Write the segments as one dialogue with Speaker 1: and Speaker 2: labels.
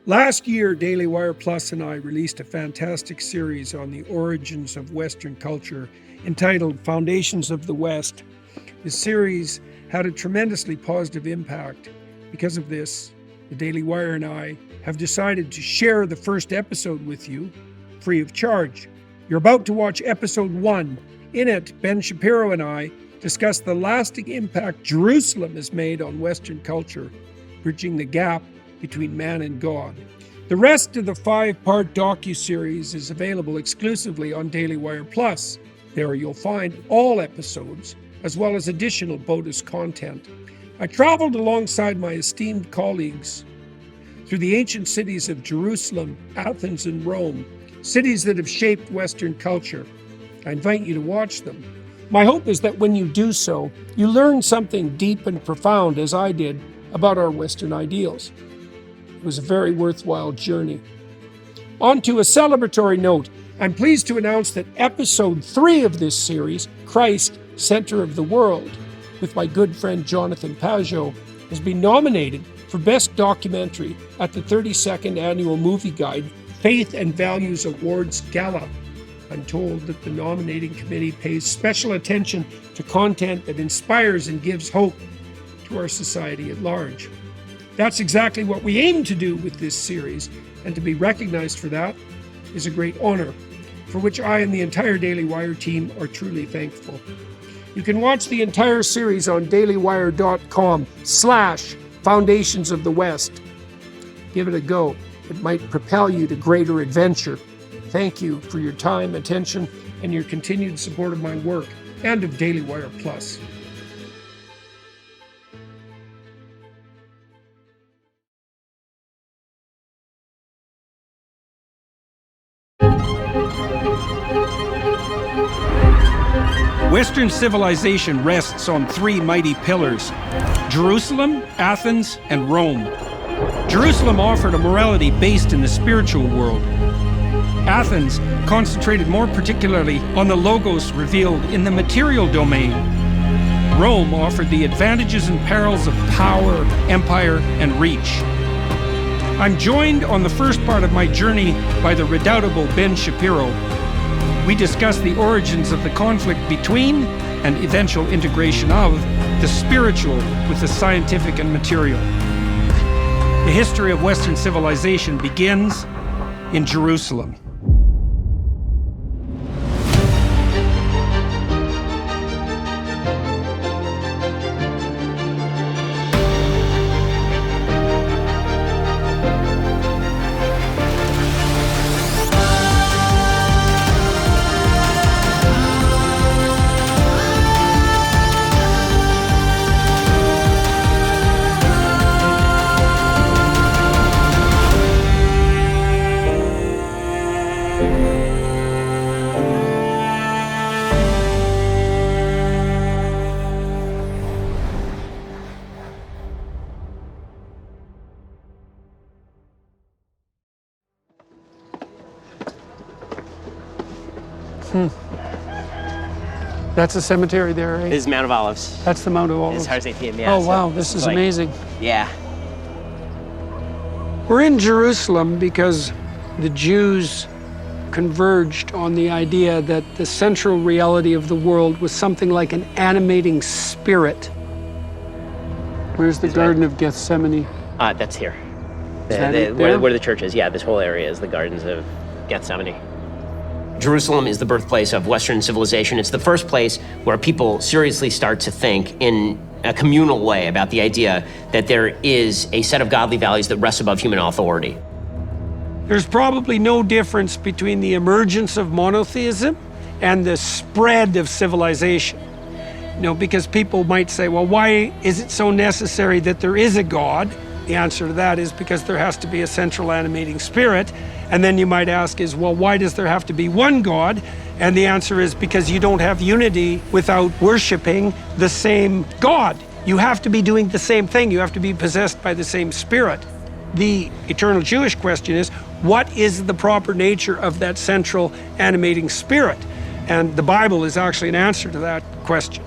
Speaker 1: Last year, Daily Wire Plus and I released a fantastic series on the origins of Western culture entitled Foundations of the West. This series had a tremendously positive impact. Because of this, the Daily Wire and I have decided to share the first episode with you, free of charge. You're about to watch episode 1. In it, Ben Shapiro and I discuss the lasting impact Jerusalem has made on Western culture, bridging the gap between man and God. The rest of the 5-part docuseries is available exclusively on Daily Wire Plus. There you'll find all episodes, as well as additional bonus content. I traveled alongside my esteemed colleagues through the ancient cities of Jerusalem, Athens, and Rome, cities that have shaped Western culture. I invite you to watch them. My hope is that when you do so, you learn something deep and profound, as I did, about our Western ideals. It was a very worthwhile journey. On to a celebratory note, I'm pleased to announce that episode 3 of this series, Christ, Center of the World, with my good friend Jonathan Pajot, has been nominated for Best Documentary at the 32nd Annual Movieguide Faith and Values Awards Gala. I'm told that the nominating committee pays special attention to content that inspires and gives hope to our society at large. That's exactly what we aim to do with this series, and to be recognized for that is a great honor, for which I and the entire Daily Wire team are truly thankful. You can watch the entire series on dailywire.com/Foundations of the West. Give it a go. It might propel you to greater adventure. Thank you for your time, attention, and your continued support of my work and of Daily Wire Plus. Western civilization rests on 3 mighty pillars: Jerusalem, Athens, and Rome. Jerusalem offered a morality based in the spiritual world. Athens concentrated more particularly on the logos revealed in the material domain. Rome offered the advantages and perils of power, empire, and reach. I'm joined on the first part of my journey by the redoubtable Ben Shapiro. We discuss the origins of the conflict between and eventual integration of the spiritual with the scientific and material. The history of Western civilization begins in Jerusalem. That's a cemetery there, right?
Speaker 2: This is Mount of Olives.
Speaker 1: That's the Mount of Olives.
Speaker 2: This is Har Zethiim, yeah.
Speaker 1: Oh, wow, this is amazing.
Speaker 2: Yeah.
Speaker 1: We're in Jerusalem because the Jews converged on the idea that the central reality of the world was something like an animating spirit. Where's the Garden of Gethsemane?
Speaker 2: That's here.
Speaker 1: Where
Speaker 2: the church is. Yeah, this whole area is the Gardens of Gethsemane. Jerusalem is the birthplace of Western civilization. It's the first place where people seriously start to think in a communal way about the idea that there is a set of godly values that rests above human authority.
Speaker 1: There's probably no difference between the emergence of monotheism and the spread of civilization. You know, because people might say, well, why is it so necessary that there is a God? The answer to that is because there has to be a central animating spirit. And then you might ask is, well, why does there have to be one God? And the answer is because you don't have unity without worshiping the same God. You have to be doing the same thing. You have to be possessed by the same spirit. The eternal Jewish question is, what is the proper nature of that central animating spirit? And the Bible is actually an answer to that question.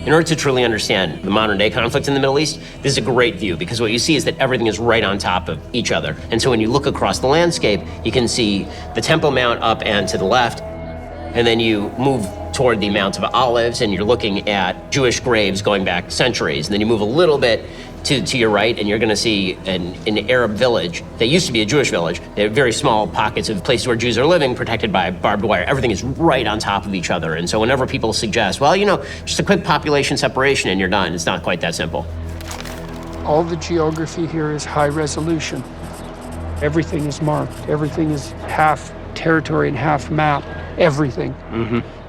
Speaker 2: In order to truly understand the modern day conflict in the Middle East, this is a great view because what you see is that everything is right on top of each other. And so when you look across the landscape, you can see the Temple Mount up and to the left, and then you move toward the Mount of Olives and you're looking at Jewish graves going back centuries. And then you move a little bit to your right and you're gonna see an Arab village that used to be a Jewish village. They have very small pockets of places where Jews are living protected by barbed wire. Everything is right on top of each other. And so whenever people suggest, well, just a quick population separation and you're done, it's not quite that simple.
Speaker 1: All the geography here is high resolution. Everything is marked. Everything is half territory and half map. Everything.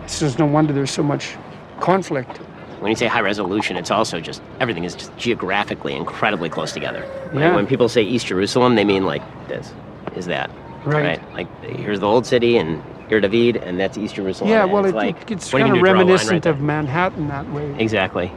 Speaker 1: It's just no wonder there's so much conflict.
Speaker 2: When you say high resolution, it's also just, everything is just geographically incredibly close together.
Speaker 1: Yeah.
Speaker 2: When people say East Jerusalem, they mean like this, is that.
Speaker 1: Right.
Speaker 2: Like, here's the old city and Ir David, and that's East Jerusalem.
Speaker 1: Yeah,
Speaker 2: and
Speaker 1: well,
Speaker 2: it's
Speaker 1: kind of
Speaker 2: reminiscent
Speaker 1: reminiscent of Manhattan that way.
Speaker 2: Exactly.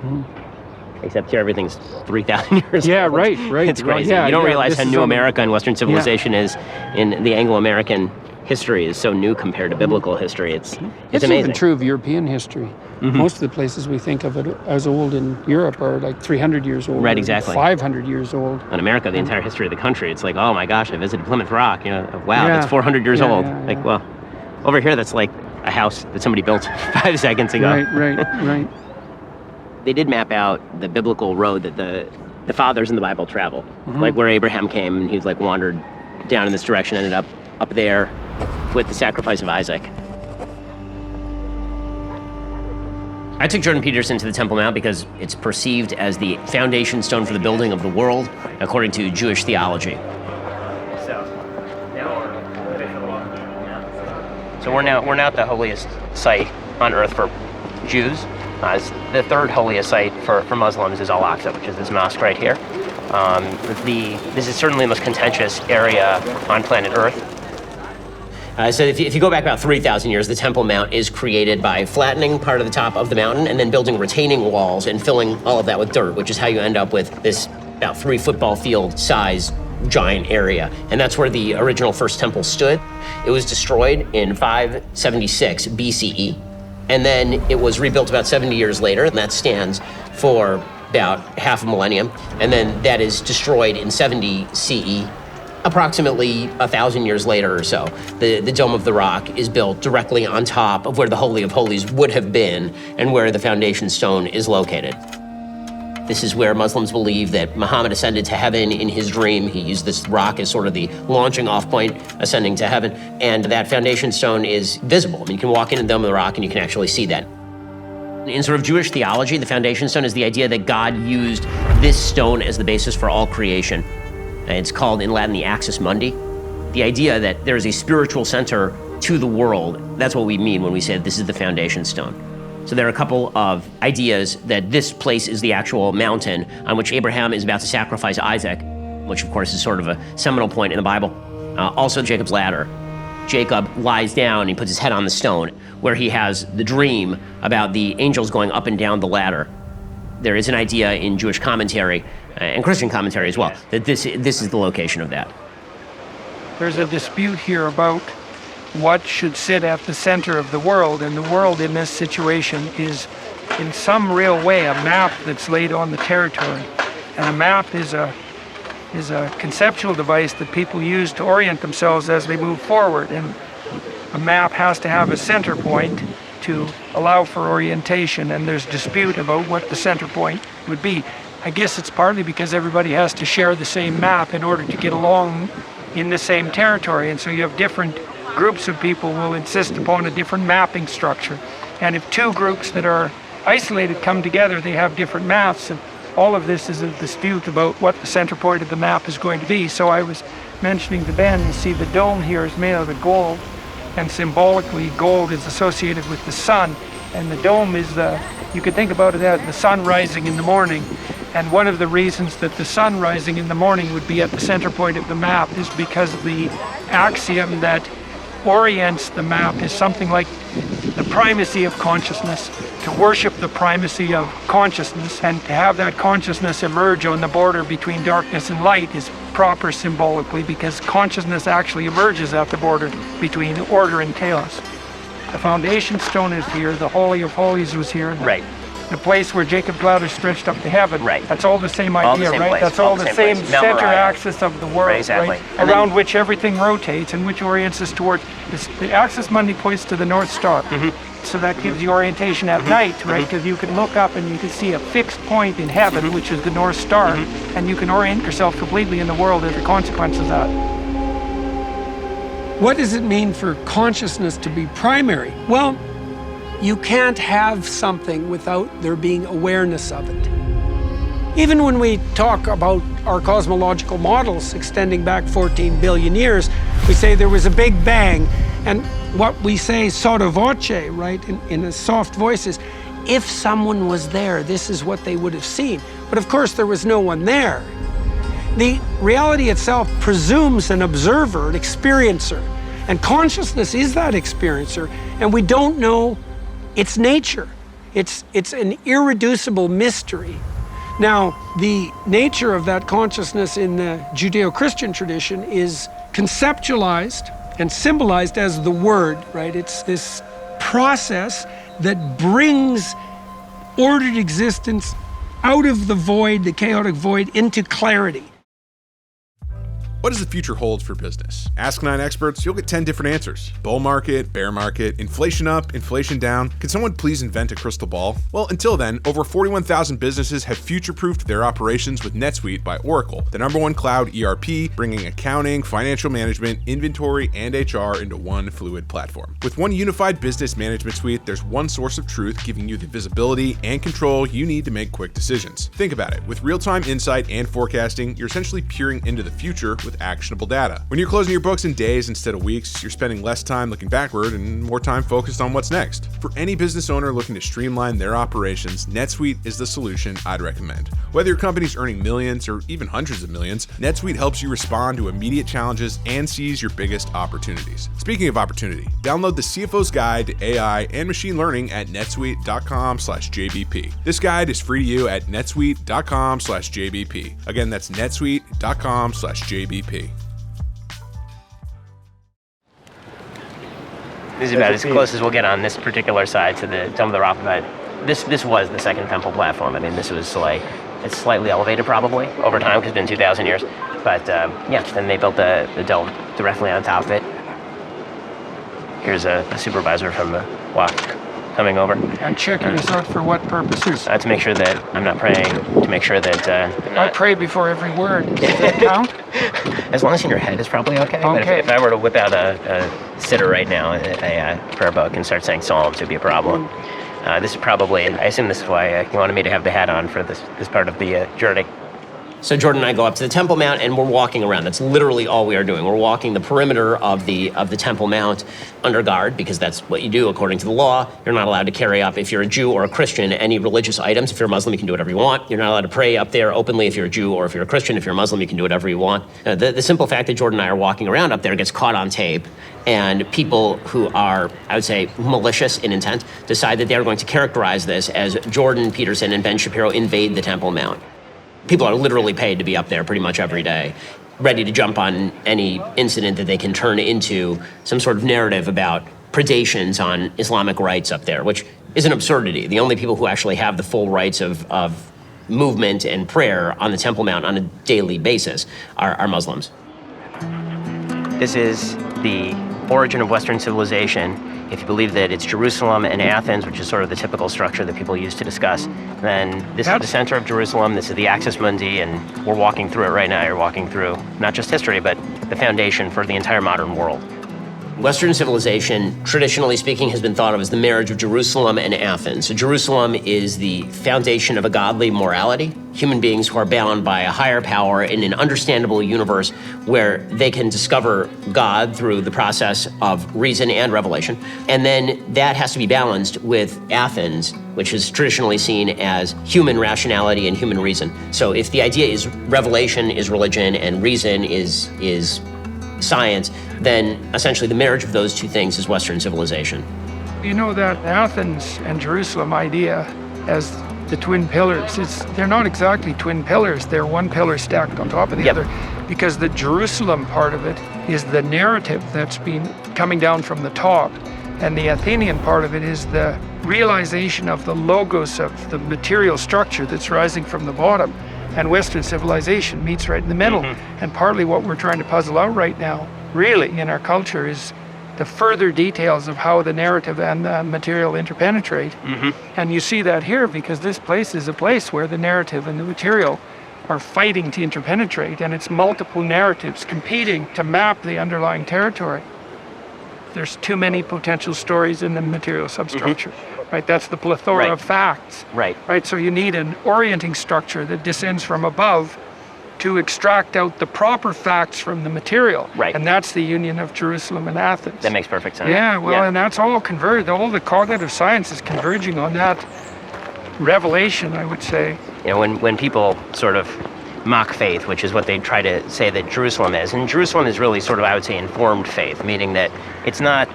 Speaker 2: Except here everything's 3,000 years
Speaker 1: Yeah,
Speaker 2: old.
Speaker 1: right.
Speaker 2: It's crazy.
Speaker 1: Yeah,
Speaker 2: you don't realize
Speaker 1: this
Speaker 2: how
Speaker 1: is
Speaker 2: new
Speaker 1: on-
Speaker 2: America and Western civilization is in the Anglo-American history is so new compared to biblical history. It's amazing.
Speaker 1: Even true of European history. Most of the places we think of it as old in Europe are like 300 years old.
Speaker 2: Right,
Speaker 1: or
Speaker 2: exactly.
Speaker 1: 500 years old.
Speaker 2: In America, the entire history of the country, it's like, oh my gosh, I visited Plymouth Rock. Wow,
Speaker 1: Yeah.
Speaker 2: that's 400 years
Speaker 1: Yeah,
Speaker 2: old.
Speaker 1: yeah,
Speaker 2: Like,
Speaker 1: yeah.
Speaker 2: well, over here, that's like a house that somebody built 5 seconds ago.
Speaker 1: Right.
Speaker 2: They did map out the biblical road that the fathers in the Bible travel, like where Abraham came and he was like wandered down in this direction, ended up there with the sacrifice of Isaac. I took Jordan Peterson to the Temple Mount because it's perceived as the foundation stone for the building of the world, according to Jewish theology. So we're now at the holiest site on earth for Jews. It's the third holiest site for Muslims is Al-Aqsa, which is this mosque right here. This is certainly the most contentious area on planet Earth. So if you go back about 3,000 years, the Temple Mount is created by flattening part of the top of the mountain and then building retaining walls and filling all of that with dirt, which is how you end up with this about 3 football field size giant area. And that's where the original first temple stood. It was destroyed in 576 BCE. And then it was rebuilt about 70 years later, and that stands for about half a millennium. And then that is destroyed in 70 CE. Approximately 1,000 years later or so, the Dome of the Rock is built directly on top of where the Holy of Holies would have been and where the foundation stone is located. This is where Muslims believe that Muhammad ascended to heaven in his dream. He used this rock as sort of the launching off point, ascending to heaven, and that foundation stone is visible. I mean, you can walk into the Dome of the Rock and you can actually see that. In sort of Jewish theology, the foundation stone is the idea that God used this stone as the basis for all creation. It's called in Latin the axis mundi. The idea that there is a spiritual center to the world, that's what we mean when we say this is the foundation stone. So there are a couple of ideas that this place is the actual mountain on which Abraham is about to sacrifice Isaac, which of course is sort of a seminal point in the Bible. Also Jacob's ladder. Jacob lies down, he puts his head on the stone, where he has the dream about the angels going up and down the ladder. There is an idea in Jewish commentary, and Christian commentary as well, that this is the location of that.
Speaker 1: There's a dispute here about what should sit at the center of the world, and the world in this situation is in some real way a map that's laid on the territory. And a map is a conceptual device that people use to orient themselves as they move forward, and a map has to have a center point to allow for orientation, and there's dispute about what the center point would be. I guess it's partly because everybody has to share the same map in order to get along in the same territory, and so you have different groups of people will insist upon a different mapping structure. And if two groups that are isolated come together, they have different maps, and all of this is a dispute about what the center point of the map is going to be. So I was mentioning to Ben, you see the dome here is made out of gold, and symbolically gold is associated with the sun, and the dome is you could think about it as the sun rising in the morning. And one of the reasons that the sun rising in the morning would be at the center point of the map is because the axiom that orients the map is something like the primacy of consciousness, to worship the primacy of consciousness, and to have that consciousness emerge on the border between darkness and light is proper symbolically, because consciousness actually emerges at the border between order and chaos. The foundation stone is here, the Holy of Holies was here,
Speaker 2: Right.
Speaker 1: the place where Jacob's ladder stretched up to heaven.
Speaker 2: Right.
Speaker 1: That's all the same
Speaker 2: All
Speaker 1: idea,
Speaker 2: the same
Speaker 1: right?
Speaker 2: place.
Speaker 1: That's
Speaker 2: All
Speaker 1: all
Speaker 2: the
Speaker 1: the
Speaker 2: same
Speaker 1: same
Speaker 2: place. Mount
Speaker 1: center
Speaker 2: Moriah.
Speaker 1: axis of the world,
Speaker 2: Right, exactly.
Speaker 1: right?
Speaker 2: And
Speaker 1: Around
Speaker 2: then-
Speaker 1: which everything rotates and which orients us toward. The axis Mundi points to the North Star. So that gives you orientation at night, right? Because you can look up and you can see a fixed point in heaven, which is the North Star, and you can orient yourself completely in the world as a consequence of that. What does it mean for consciousness to be primary? Well, you can't have something without there being awareness of it. Even when we talk about our cosmological models extending back 14 billion years, we say there was a big bang, and what we say sotto voce, right, in a soft voice is, if someone was there, this is what they would have seen. But of course, there was no one there. The reality itself presumes an observer, an experiencer, and consciousness is that experiencer, and we don't know its nature. It's an irreducible mystery. Now, the nature of that consciousness in the Judeo-Christian tradition is conceptualized and symbolized as the word, right? It's this process that brings ordered existence out of the void, the chaotic void, into clarity.
Speaker 3: What does the future hold for business? Ask 9 experts, you'll get 10 different answers. Bull market, bear market, inflation up, inflation down. Can someone please invent a crystal ball? Well, until then, over 41,000 businesses have future-proofed their operations with NetSuite by Oracle, the #1 cloud ERP, bringing accounting, financial management, inventory, and HR into one fluid platform. With one unified business management suite, there's one source of truth giving you the visibility and control you need to make quick decisions. Think about it. With real-time insight and forecasting, you're essentially peering into the future with actionable data. When you're closing your books in days instead of weeks, you're spending less time looking backward and more time focused on what's next. For any business owner looking to streamline their operations, NetSuite is the solution I'd recommend. Whether your company's earning millions or even hundreds of millions, NetSuite helps you respond to immediate challenges and seize your biggest opportunities. Speaking of opportunity, download the CFO's Guide to AI and Machine Learning at netsuite.com/JBP. This guide is free to you at netsuite.com/JBP. Again, that's netsuite.com/JBP. This
Speaker 2: is about as close as we'll get on this particular side to the Dome of the Rock. But this was the second temple platform. I mean, this was like, it's slightly elevated probably over time because it's been 2,000 years. But yeah, then they built the dome directly on top of it. Here's a supervisor from the walk coming over.
Speaker 1: And checking this out for what purposes?
Speaker 2: To make sure that I'm not praying, to make sure that
Speaker 1: I pray before every word. Does that count?
Speaker 2: As long as in your head is probably okay. But if I were to whip out a sitter right now, a prayer book, and start saying psalms, it would be a problem. This is probably, I assume this is why you wanted me to have the hat on for this part of the journey. So Jordan and I go up to the Temple Mount and we're walking around. That's literally all we are doing. We're walking the perimeter of the Temple Mount under guard, because that's what you do according to the law. You're not allowed to carry up, if you're a Jew or a Christian, any religious items. If you're a Muslim, you can do whatever you want. You're not allowed to pray up there openly if you're a Jew, or if you're a Christian. If you're a Muslim, you can do whatever you want. The simple fact that Jordan and I are walking around up there gets caught on tape, and people who are, I would say, malicious in intent decide that they're going to characterize this as Jordan, Peterson, and Ben Shapiro invade the Temple Mount. People are literally paid to be up there pretty much every day, ready to jump on any incident that they can turn into some sort of narrative about predations on Islamic rights up there, which is an absurdity. The only people who actually have the full rights of movement and prayer on the Temple Mount on a daily basis are Muslims. This is the origin of Western civilization. If you believe that it's Jerusalem and Athens, which is sort of the typical structure that people use to discuss, then this is the center of Jerusalem, this is the Axis Mundi, and we're walking through it right now. You're walking through not just history, but the foundation for the entire modern world. Western civilization, traditionally speaking, has been thought of as the marriage of Jerusalem and Athens. So Jerusalem is the foundation of a godly morality, human beings who are bound by a higher power in an understandable universe where they can discover God through the process of reason and revelation. And then that has to be balanced with Athens, which is traditionally seen as human rationality and human reason. So if the idea is revelation is religion and reason is science, then essentially the marriage of those two things is Western civilization.
Speaker 1: You know, that Athens and Jerusalem idea as the twin pillars, they're not exactly twin pillars, they're one pillar stacked on top of the other, because the Jerusalem part of it is the narrative that's been coming down from the top, And the Athenian part of it is the realization of the logos of the material structure that's rising from the bottom. And Western civilization meets right in the middle. And partly what we're trying to puzzle out right now, really, in our culture, is the further details of how the narrative and the material interpenetrate. And you see that here because this place is a place where the narrative and the material are fighting to interpenetrate, and it's multiple narratives competing to map the underlying territory. There's too many potential stories in the material substructure, right? That's the plethora of facts, right? So you need an orienting structure that descends from above to extract out the proper facts from the material, and that's the union of Jerusalem and Athens.
Speaker 2: That makes perfect sense.
Speaker 1: Yeah, well, and that's all converged. All the cognitive science is converging on that revelation, I would say.
Speaker 2: You know, when people sort of mock faith, which is what they try to say that Jerusalem is. And Jerusalem is really sort of, I would say, informed faith, meaning that it's not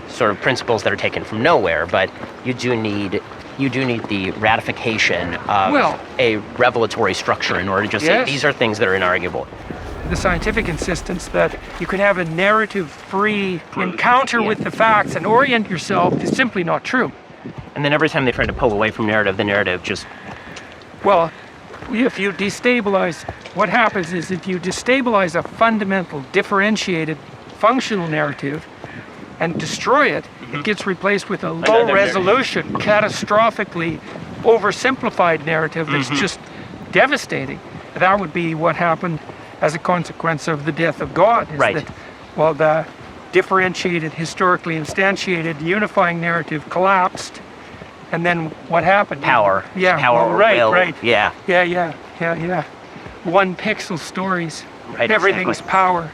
Speaker 2: sort of principles that are taken from nowhere, but you do need the ratification of a revelatory structure in order to just say these are things that are inarguable.
Speaker 1: The scientific insistence that you can have a narrative-free encounter with the facts and orient yourself is simply not true.
Speaker 2: And then every time they try to pull away from narrative, the narrative just...
Speaker 1: Well, if you destabilize, what happens is if you destabilize a fundamental, differentiated, functional narrative and destroy it, it gets replaced with a low-resolution, catastrophically oversimplified narrative that's just devastating. That would be what happened as a consequence of the death of God. Well, the differentiated, historically instantiated, unifying narrative collapsed. And then what happened?
Speaker 2: Power.
Speaker 1: Yeah.
Speaker 2: Power.
Speaker 1: Right.
Speaker 2: Yeah.
Speaker 1: Yeah. One pixel stories.
Speaker 2: Right.
Speaker 1: Everything's power.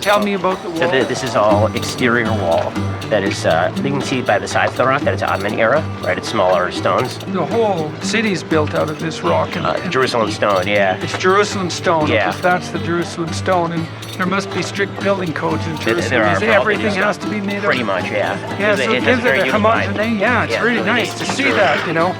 Speaker 1: Tell me about the wall.
Speaker 2: So this is all exterior wall. That is, you can see by the size of the rock that it's Ottoman era, right? It's smaller stones.
Speaker 1: The whole city's built out of this rock. And
Speaker 2: Jerusalem stone, yeah.
Speaker 1: It's Jerusalem stone.
Speaker 2: Yeah.
Speaker 1: If that's the Jerusalem stone, and there must be strict building codes in Jerusalem.
Speaker 2: There are
Speaker 1: everything has to be made of.
Speaker 2: Pretty much, yeah.
Speaker 1: Yeah, so it gives it a homogeneity. Yeah, it's really nice to see that, you know.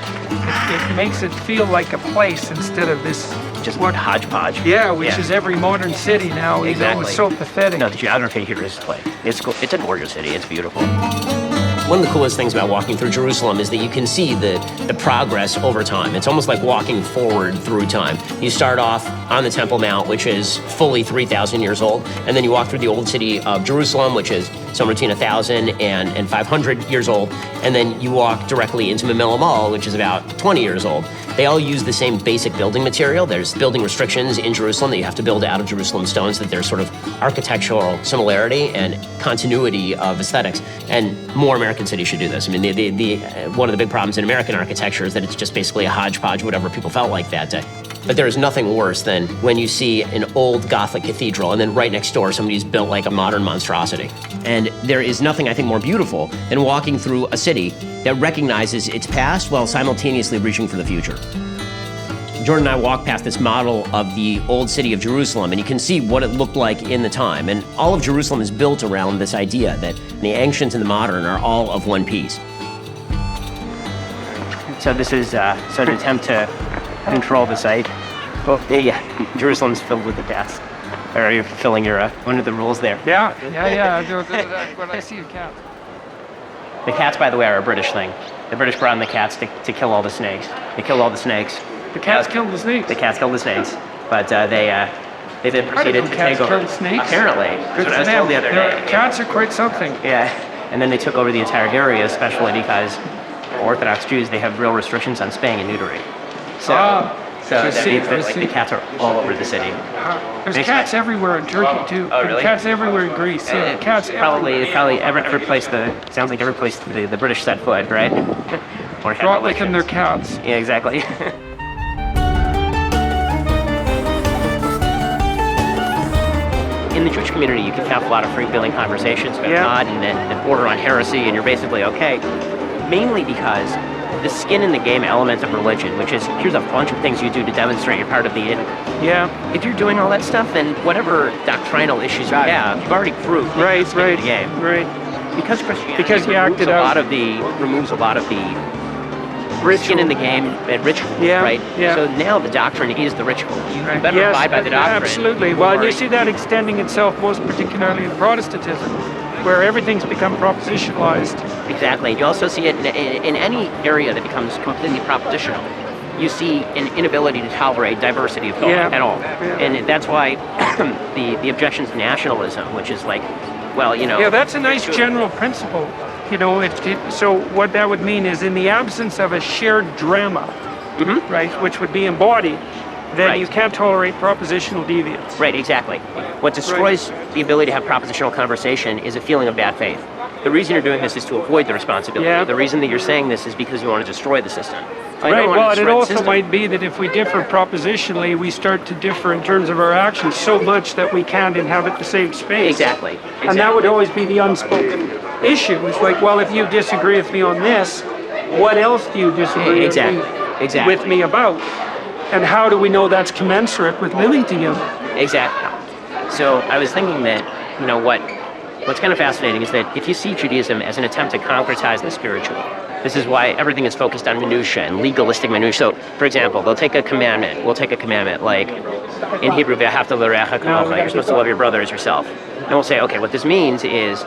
Speaker 1: It makes it feel like a place instead of this
Speaker 2: just what hodgepodge.
Speaker 1: Yeah, which is every modern city now. You know, it's so pathetic.
Speaker 2: No, the geography here is like it's cool. It's a gorgeous city. It's beautiful. One of the coolest things about walking through Jerusalem is that you can see the progress over time. It's almost like walking forward through time. You start off on the Temple Mount, which is fully 3,000 years old, and then you walk through the old city of Jerusalem, which is somewhere between 1,000 and 500 years old, and then you walk directly into Mamilla Mall, which is about 20 years old. They all use the same basic building material. There's building restrictions in Jerusalem that you have to build out of Jerusalem stone, so that there's sort of architectural similarity and continuity of aesthetics. And more American cities should do this. I mean, one of the big problems in American architecture is that it's just basically a hodgepodge, whatever people felt like that day. But there is nothing worse than when you see an old Gothic cathedral and then right next door somebody's built like a modern monstrosity. And there is nothing, I think, more beautiful than walking through a city that recognizes its past while simultaneously reaching for the future. Jordan and I walked past this model of the old city of Jerusalem, and you can see what it looked like in the time. And all of Jerusalem is built around this idea that the ancient and the modern are all of one piece. So this is an attempt to control the site. Oh, yeah, Jerusalem's filled with the cats. Or are you fulfilling your one of the rules there?
Speaker 1: Yeah. When I see a cat.
Speaker 2: The cats, by the way, are a British thing. The British brought in the cats to kill all the snakes. They killed all the snakes.
Speaker 1: The cats killed the snakes?
Speaker 2: The cats killed the snakes. But they then proceeded to take over.
Speaker 1: Killed snakes?
Speaker 2: Apparently. That's what I was told the other day.
Speaker 1: Cats are quite something.
Speaker 2: Yeah. And then they took over the entire area, especially because Orthodox Jews, they have real restrictions on spaying and neutering. So that means that the cats are all over the city.
Speaker 1: There's cats everywhere in Turkey too.
Speaker 2: Oh, really?
Speaker 1: Cats everywhere in Greece. Yeah, cats
Speaker 2: probably every place the British set foot, right? Or
Speaker 1: brought with them their cats.
Speaker 2: Yeah, exactly. In the Jewish community, you can have a lot of free-feeling conversations about God and border on heresy, and you're basically okay. Mainly because the skin in the game element of religion, which is here's a bunch of things you do to demonstrate you're part of the if you're doing all that stuff, then whatever doctrinal issues you have, you've already proved the game. Because Christianity removes a lot of the skin in the game and ritual, right? Yeah. So now the doctrine is the ritual. You better abide by the doctrine.
Speaker 1: Absolutely. Well, you see that extending itself most particularly in Protestantism. where everything's become propositionalized.
Speaker 2: Exactly. You also see it in any area that becomes completely propositional. You see an inability to tolerate diversity of thought at all. Yeah. And that's why the objections to nationalism, which is like, well, you know...
Speaker 1: Yeah, that's a nice general principle. You know, so what that would mean is in the absence of a shared drama, right, which would be embodied, then you can't tolerate propositional deviance.
Speaker 2: Right, exactly. What destroys the ability to have propositional conversation is a feeling of bad faith. The reason you're doing this is to avoid the responsibility.
Speaker 1: Yeah.
Speaker 2: The reason that you're saying this is because you want to destroy the system.
Speaker 1: Right, well, it also might be that if we differ propositionally, we start to differ in terms of our actions so much that we can't inhabit the same space.
Speaker 2: Exactly.
Speaker 1: And that would always be the unspoken issue. It's like, well, if you disagree with me on this, what else do you disagree with me about? And how do we know that's commensurate with living together?
Speaker 2: Exactly. So I was thinking that, you know, what's kind of fascinating is that if you see Judaism as an attempt to concretize the spiritual, this is why everything is focused on minutiae and legalistic minutiae. So, for example, we'll take a commandment like in Hebrew, you're supposed to love your brother as yourself. And we'll say, okay, what this means is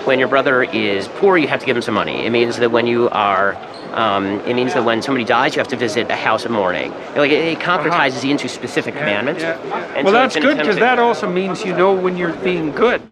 Speaker 2: when your brother is poor, you have to give him some money. It means that when you are it means that when somebody dies, you have to visit a house of mourning. Like it concretizes into specific commandments. And
Speaker 1: well,
Speaker 2: so
Speaker 1: that's good because that also means you know when you're being good.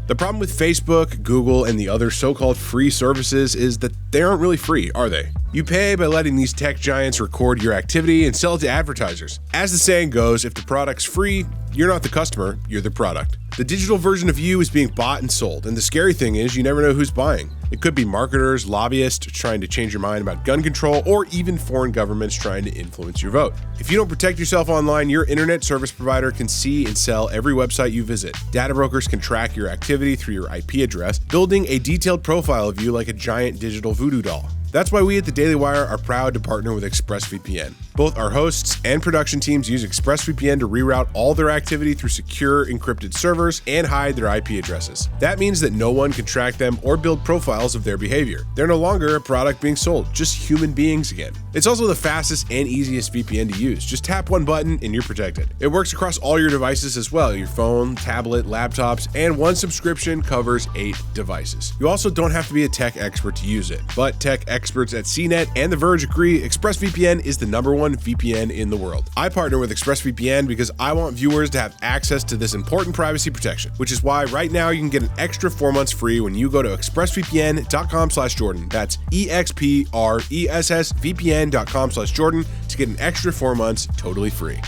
Speaker 3: The problem with Facebook, Google, and the other so-called free services is that they aren't really free, are they? You pay by letting these tech giants record your activity and sell it to advertisers. As the saying goes, if the product's free, you're not the customer, you're the product. The digital version of you is being bought and sold, and the scary thing is you never know who's buying. It could be marketers, lobbyists trying to change your mind about gun control, or even foreign governments trying to influence your vote. If you don't protect yourself online, your internet service provider can see and sell every website you visit. Data brokers can track your activity through your IP address, building a detailed profile of you like a giant digital voodoo doll. That's why we at the Daily Wire are proud to partner with ExpressVPN. Both our hosts and production teams use ExpressVPN to reroute all their activity through secure encrypted servers and hide their IP addresses. That means that no one can track them or build profiles of their behavior. They're no longer a product being sold, just human beings again. It's also the fastest and easiest VPN to use. Just tap one button and you're protected. It works across all your devices as well, your phone, tablet, laptops, and one subscription covers 8 devices. You also don't have to be a tech expert to use it, but tech experts at CNET and The Verge agree ExpressVPN is the #1 VPN in the world. I partner with ExpressVPN because I want viewers to have access to this important privacy protection, which is why right now you can get an extra 4 months free when you go to expressvpn.com/Jordan. That's expressvpn.com/Jordan to get an extra 4 months totally free.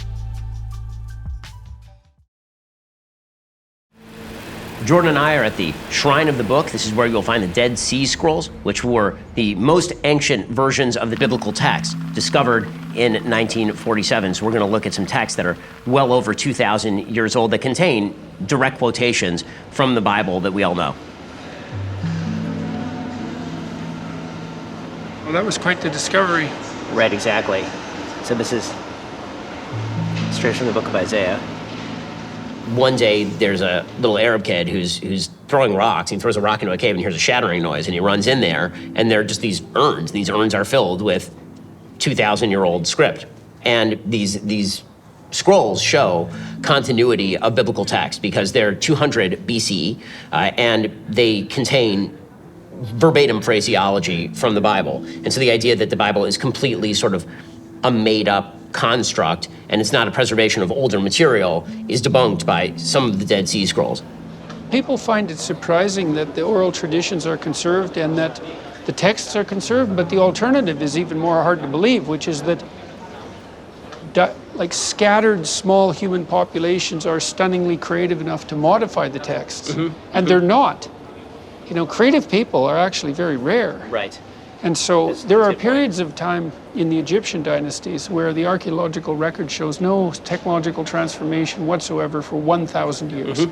Speaker 2: Jordan and I are at the Shrine of the Book. This is where you'll find the Dead Sea Scrolls, which were the most ancient versions of the biblical text discovered in 1947. So we're going to look at some texts that are well over 2,000 years old that contain direct quotations from the Bible that we all know.
Speaker 1: Well, that was quite the discovery.
Speaker 2: Right, exactly. So this is straight from the book of Isaiah. One day, there's a little Arab kid who's throwing rocks. He throws a rock into a cave and hears a shattering noise, and he runs in there, and there are just these urns. These urns are filled with 2,000-year-old script. And these scrolls show continuity of biblical text because they're 200 BC, and they contain verbatim phraseology from the Bible. And so the idea that the Bible is completely sort of a made-up construct and it's not a preservation of older material is debunked by some of the Dead Sea Scrolls.
Speaker 1: People find it surprising that the oral traditions are conserved and that the texts are conserved, but the alternative is even more hard to believe, which is that like scattered small human populations are stunningly creative enough to modify the texts, and they're not. You know, creative people are actually very rare.
Speaker 2: Right.
Speaker 1: And so there are periods of time in the Egyptian dynasties where the archaeological record shows no technological transformation whatsoever for 1,000 years.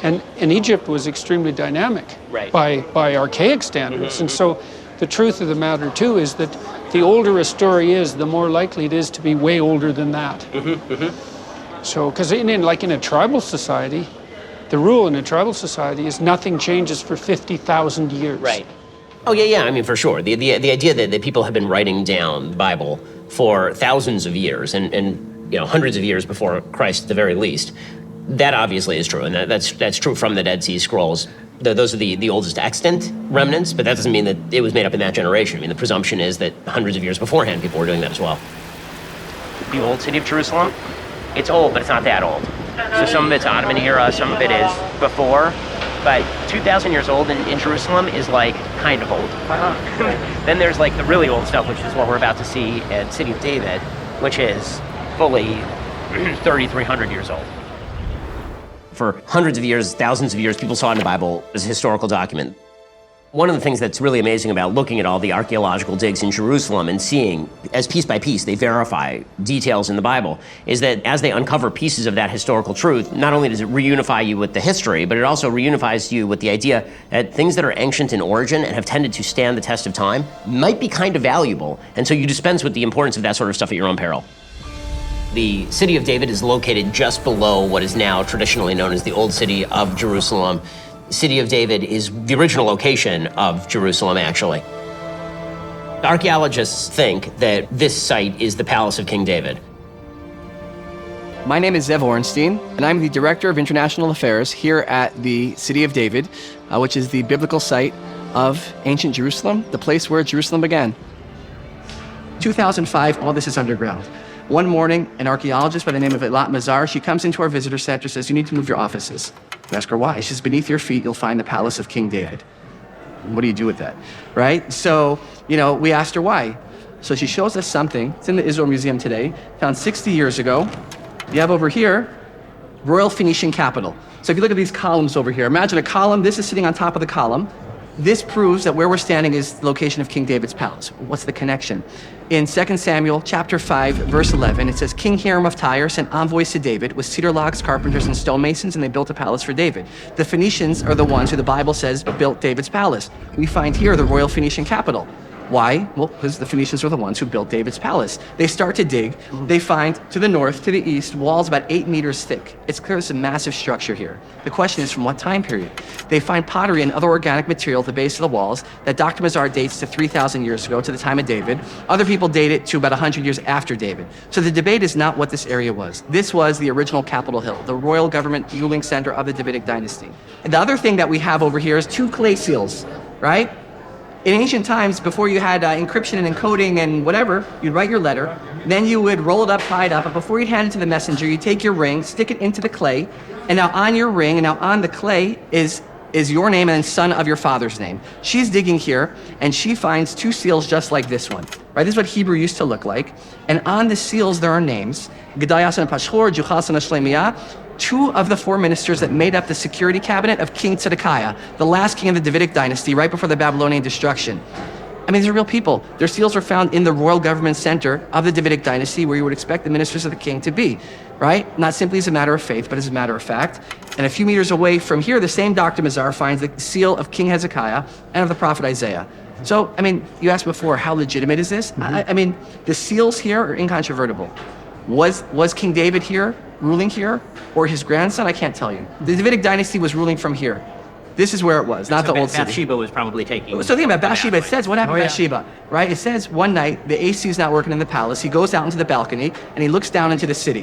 Speaker 1: And Egypt was extremely dynamic by archaic standards. And so the truth of the matter, too, is that the older a story is, the more likely it is to be way older than that. So, because in a tribal society, the rule in a tribal society is nothing changes for 50,000 years.
Speaker 2: Right. Oh, yeah, I mean, for sure. The idea that people have been writing down the Bible for thousands of years and hundreds of years before Christ at the very least, That obviously is true, and that's true from the Dead Sea Scrolls. Those are the oldest extant remnants, but that doesn't mean that it was made up in that generation. I mean, the presumption is that hundreds of years beforehand, people were doing that as well. The old city of Jerusalem, it's old, but it's not that old. So some of it's Ottoman era, some of it is before, but 2,000 years old in Jerusalem is like kind of old. Then there's like the really old stuff, which is what we're about to see at City of David, which is fully 3,300 years old. For hundreds of years, thousands of years, people saw it in the Bible as a historical document. One of the things that's really amazing about looking at all the archaeological digs in Jerusalem and seeing, as piece by piece, they verify details in the Bible, is that as they uncover pieces of that historical truth, not only does it reunify you with the history, but it also reunifies you with the idea that things that are ancient in origin and have tended to stand the test of time might be kind of valuable, and so you dispense with the importance of that sort of stuff at your own peril. The City of David is located just below what is now traditionally known as the Old City of Jerusalem. City of David is the original location of Jerusalem, actually. Archaeologists think that this site is the Palace of King David.
Speaker 4: My name is Zev Orenstein, and I'm the Director of International Affairs here at the City of David, which is the biblical site of ancient Jerusalem, the place where Jerusalem began. 2005, all this is underground. One morning, an archaeologist by the name of Eilat Mazar, she comes into our visitor center, says, "You need to move your offices." We ask her why. She says, "Beneath your feet, you'll find the palace of King David." What do you do with that, right? So, we asked her why. So she shows us something. It's in the Israel Museum today, found 60 years ago. You have over here, Royal Phoenician capital. So if you look at these columns over here, imagine a column, this is sitting on top of the column. This proves that where we're standing is the location of King David's palace. What's the connection? In 2 Samuel chapter 5, verse 11, it says, King Hiram of Tyre sent envoys to David with cedar logs, carpenters, and stonemasons, and they built a palace for David. The Phoenicians are the ones who the Bible says built David's palace. We find here the Royal Phoenician capital. Why? Well, because the Phoenicians are the ones who built David's palace. They start to dig. They find to the north, to the east, walls about 8 meters thick. It's clear it's a massive structure here. The question is, from what time period? They find pottery and other organic material at the base of the walls that Dr. Mazar dates to 3,000 years ago, to the time of David. Other people date it to about 100 years after David. So the debate is not what this area was. This was the original Capitol Hill, the royal government ruling center of the Davidic dynasty. And the other thing that we have over here is 2 clay seals, right? In ancient times, before you had encryption and encoding and whatever, you'd write your letter, then you would roll it up, tie it up, but before you'd hand it to the messenger, you take your ring, stick it into the clay, and now on your ring and now on the clay is your name and then son of your father's name. She's digging here, and she finds 2 seals just like this one, right? This is what Hebrew used to look like, and on the seals there are names, Gedaliah son Pashhur, Juchal son Shlemiyah, 2 of the 4 ministers that made up the security cabinet of King Zedekiah, the last king of the Davidic dynasty, right before the Babylonian destruction. I mean, these are real people. Their seals were found in the royal government center of the Davidic dynasty, where you would expect the ministers of the king to be, right? Not simply as a matter of faith, but as a matter of fact. And a few meters away from here, the same Dr. Mazar finds the seal of King Hezekiah and of the prophet Isaiah. So, I mean, you asked before, how legitimate is this? I mean, the seals here are incontrovertible. Was King David here, ruling here, or his grandson? I can't tell you. The Davidic dynasty was ruling from here. This is where it was, not the old city.
Speaker 2: Bathsheba was probably taking...
Speaker 4: So think about Bathsheba. It says, what happened to Bathsheba, right? It says one night, the AC is not working in the palace. He goes out into the balcony, and he looks down into the city.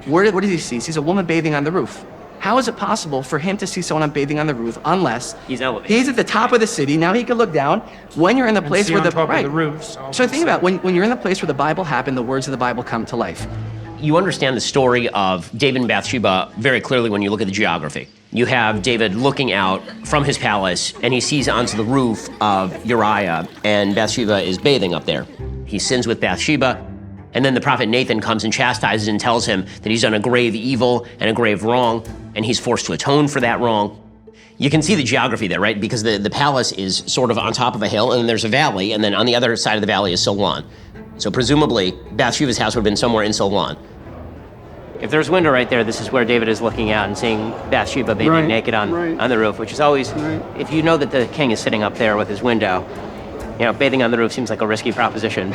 Speaker 4: What does he see? He sees a woman bathing on the roof. How is it possible for him to see someone bathing on the roof unless
Speaker 2: he's elevated?
Speaker 4: He's at the top of the city. Now he can look down. When you're in the place where
Speaker 1: the roofs.
Speaker 4: So think about when you're in the place where the Bible happened, the words of the Bible come to life.
Speaker 2: You understand the story of David and Bathsheba very clearly when you look at the geography. You have David looking out from his palace, and he sees onto the roof of Uriah, and Bathsheba is bathing up there. He sins with Bathsheba, and then the prophet Nathan comes and chastises and tells him that he's done a grave evil and a grave wrong, and he's forced to atone for that wrong. You can see the geography there, right? Because the palace is sort of on top of a hill, and then there's a valley, and then on the other side of the valley is Solon. So presumably, Bathsheba's house would have been somewhere in Solon. If there's a window right there, this is where David is looking out and seeing Bathsheba bathing naked on the roof, which is always, if you know that the king is sitting up there with his window, bathing on the roof seems like a risky proposition,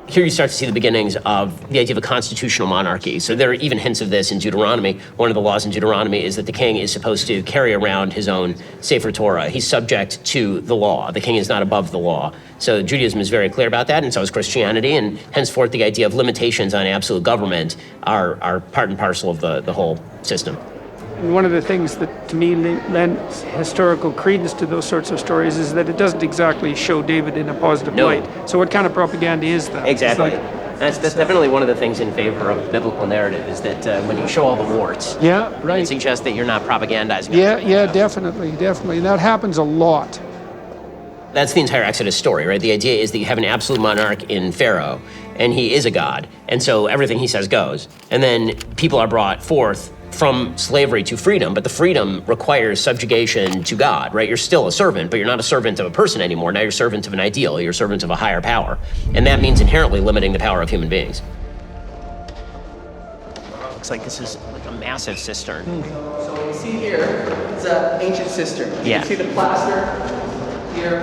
Speaker 2: Here you start to see the beginnings of the idea of a constitutional monarchy. So there are even hints of this in Deuteronomy. One of the laws in Deuteronomy is that the king is supposed to carry around his own Sefer Torah. He's subject to the law. The king is not above the law. So Judaism is very clear about that, and so is Christianity, and henceforth the idea of limitations on absolute government are part and parcel of the whole system.
Speaker 1: And one of the things that, to me, lends historical credence to those sorts of stories is that it doesn't exactly show David in a positive
Speaker 2: No.
Speaker 1: light. So what kind of propaganda is that?
Speaker 2: Exactly.
Speaker 1: It's like,
Speaker 2: That's definitely one of the things in favor of biblical narrative, is that when you show all the warts,
Speaker 1: yeah,
Speaker 2: it
Speaker 1: right.
Speaker 2: suggests that you're not propagandizing.
Speaker 1: Yeah, definitely. And that happens a lot.
Speaker 2: That's the entire Exodus story, right? The idea is that you have an absolute monarch in Pharaoh, and he is a god, and so everything he says goes. And then people are brought forth from slavery to freedom, but the freedom requires subjugation to God, right? You're still a servant, but you're not a servant of a person anymore. Now you're a servant of an ideal, you're a servant of a higher power. And that means inherently limiting the power of human beings. Looks like this is like a massive cistern.
Speaker 4: So what you see here is an ancient cistern. You
Speaker 2: Yeah.
Speaker 4: can see the plaster here.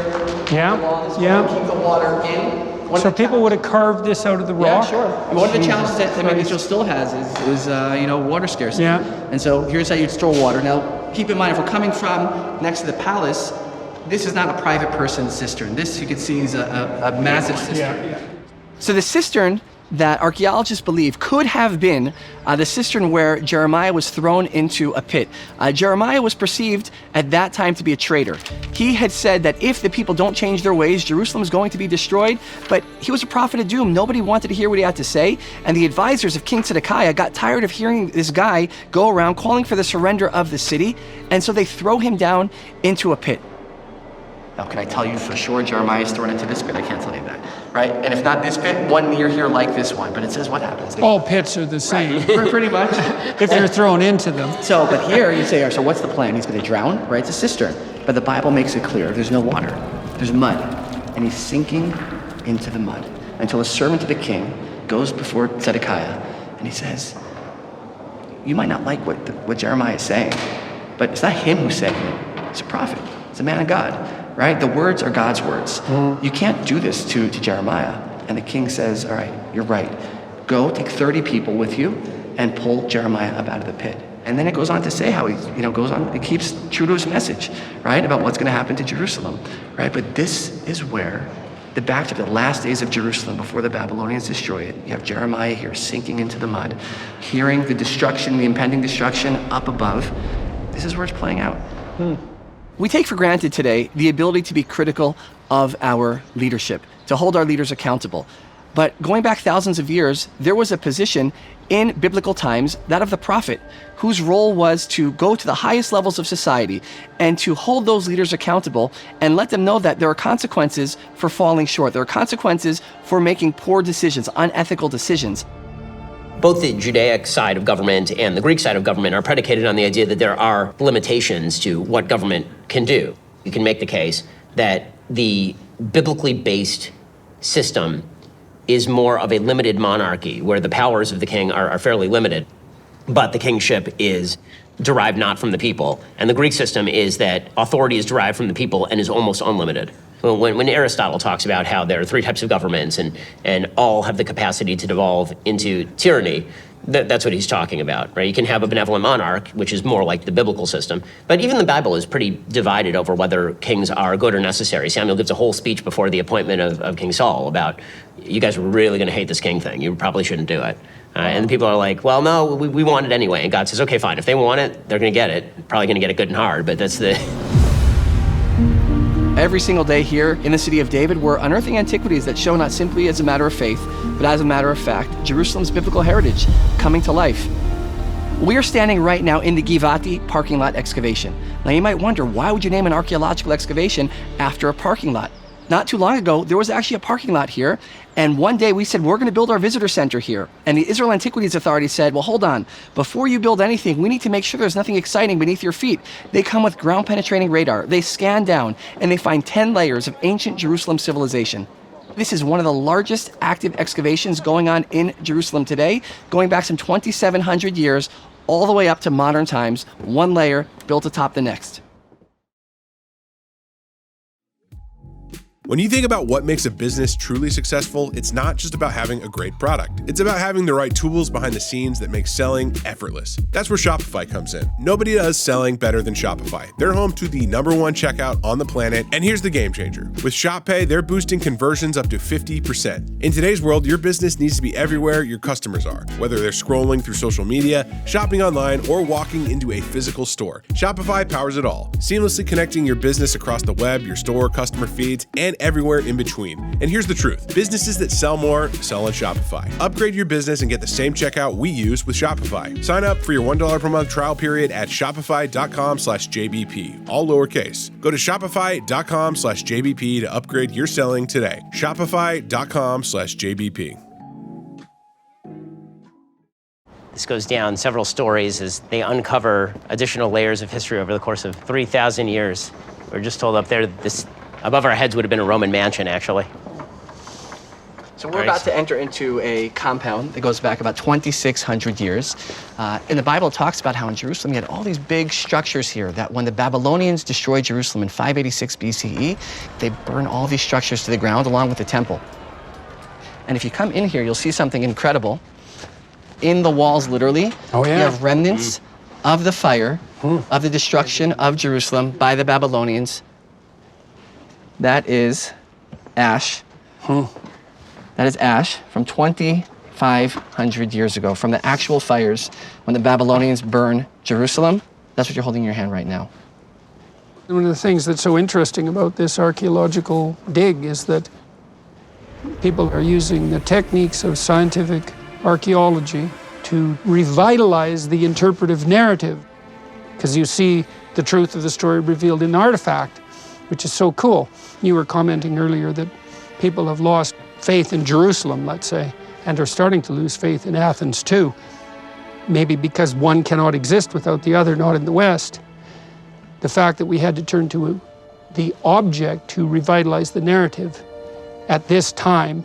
Speaker 1: Yeah,
Speaker 4: Along this
Speaker 1: yeah.
Speaker 4: wall, keep the water in.
Speaker 1: So people would have carved this out of the
Speaker 4: Yeah,
Speaker 1: rock?
Speaker 4: sure. One of the
Speaker 1: Jesus
Speaker 4: challenges that
Speaker 1: Christ.
Speaker 4: Israel still has is water scarcity.
Speaker 1: Yeah.
Speaker 4: And so here's how you'd store water. Now, keep in mind, if we're coming from next to the palace, this is not a private person's cistern. This, you can see, is a massive cistern.
Speaker 1: Yeah.
Speaker 4: So the cistern that archaeologists believe could have been the cistern where Jeremiah was thrown into a pit. Jeremiah was perceived at that time to be a traitor. He had said that if the people don't change their ways, Jerusalem is going to be destroyed, but he was a prophet of doom. Nobody wanted to hear what he had to say, and the advisors of King Zedekiah got tired of hearing this guy go around calling for the surrender of the city, and so they throw him down into a pit. Now, can I tell you for sure Jeremiah is thrown into this pit? I can't tell you that, right? And if not this pit, one near here like this one. But it says what happens.
Speaker 1: All pits are the same,
Speaker 4: Pretty much.
Speaker 1: if you're thrown into them.
Speaker 4: So, but here you say, all right, so what's the plan? He's going to drown, right? It's a cistern. But the Bible makes it clear there's no water, there's mud. And he's sinking into the mud until a servant of the king goes before Zedekiah and he says, you might not like what Jeremiah is saying, but it's not him who's saying it. It's a prophet. It's a man of God. Right? The words are God's words. You can't do this to Jeremiah. And the king says, all right, you're right. Go take 30 people with you and pull Jeremiah up out of the pit. And then it goes on to say how he it keeps true to his message, right? About what's going to happen to Jerusalem, right? But this is where back to the last days of Jerusalem before the Babylonians destroy it. You have Jeremiah here sinking into the mud, hearing the destruction, the impending destruction up above. This is where it's playing out. We take for granted today the ability to be critical of our leadership, to hold our leaders accountable. But going back thousands of years, there was a position in biblical times, that of the prophet, whose role was to go to the highest levels of society and to hold those leaders accountable and let them know that there are consequences for falling short. There are consequences for making poor decisions, unethical decisions.
Speaker 2: Both the Judaic side of government and the Greek side of government are predicated on the idea that there are limitations to what government can do. You can make the case that the biblically based system is more of a limited monarchy, where the powers of the king are fairly limited, but the kingship is derived not from the people. And the Greek system is that authority is derived from the people and is almost unlimited. When Aristotle talks about how there are three types of governments and all have the capacity to devolve into tyranny, that's what he's talking about, right? You can have a benevolent monarch, which is more like the biblical system, but even the Bible is pretty divided over whether kings are good or necessary. Samuel gives a whole speech before the appointment of King Saul about, you guys are really going to hate this king thing. You probably shouldn't do it. And the people are like, well, no, we want it anyway. And God says, okay, fine. If they want it, they're going to get it. Probably going to get it good and hard, but that's the...
Speaker 4: Every single day here in the city of David, we're unearthing antiquities that show not simply as a matter of faith, but as a matter of fact, Jerusalem's biblical heritage coming to life. We are standing right now in the Givati parking lot excavation. Now you might wonder, why would you name an archaeological excavation after a parking lot? Not too long ago, there was actually a parking lot here, and one day we said, we're going to build our visitor center here. And the Israel Antiquities Authority said, well, hold on. Before you build anything, we need to make sure there's nothing exciting beneath your feet. They come with ground-penetrating radar. They scan down, and they find 10 layers of ancient Jerusalem civilization. This is one of the largest active excavations going on in Jerusalem today, going back some 2,700 years, all the way up to modern times, one layer built atop the next.
Speaker 5: When you think about what makes a business truly successful, it's not just about having a great product. It's about having the right tools behind the scenes that make selling effortless. That's where Shopify comes in. Nobody does selling better than Shopify. They're home to the #1 checkout on the planet, and here's the game changer. With Shop Pay, they're boosting conversions up to 50%. In today's world, your business needs to be everywhere your customers are, whether they're scrolling through social media, shopping online, or walking into a physical store. Shopify powers it all, seamlessly connecting your business across the web, your store, customer feeds, and everywhere in between. And here's the truth. Businesses that sell more sell on Shopify. Upgrade your business and get the same checkout we use with Shopify. Sign up for your $1 per month trial period at shopify.com/JBP, all lowercase. Go to shopify.com/JBP to upgrade your selling today. Shopify.com/JBP.
Speaker 2: This goes down several stories as they uncover additional layers of history over the course of 3,000 years. We're just told up there that this, above our heads, would have been a Roman mansion, actually.
Speaker 4: So we're about to enter into a compound that goes back about 2,600 years. And the Bible talks about how in Jerusalem you had all these big structures here, that when the Babylonians destroyed Jerusalem in 586 BCE, they burned all these structures to the ground along with the temple. And if you come in here, you'll see something incredible. In the walls, literally, you have remnants of the fire, of the destruction of Jerusalem by the Babylonians. That is ash. That is ash from 2,500 years ago, from the actual fires when the Babylonians burned Jerusalem. That's what you're holding in your hand right now.
Speaker 1: One of the things that's so interesting about this archaeological dig is that people are using the techniques of scientific archaeology to revitalize the interpretive narrative, because you see the truth of the story revealed in artifact, which is so cool. You were commenting earlier that people have lost faith in Jerusalem, let's say, and are starting to lose faith in Athens too. Maybe because one cannot exist without the other, not in the West. The fact that we had to turn to the object to revitalize the narrative at this time,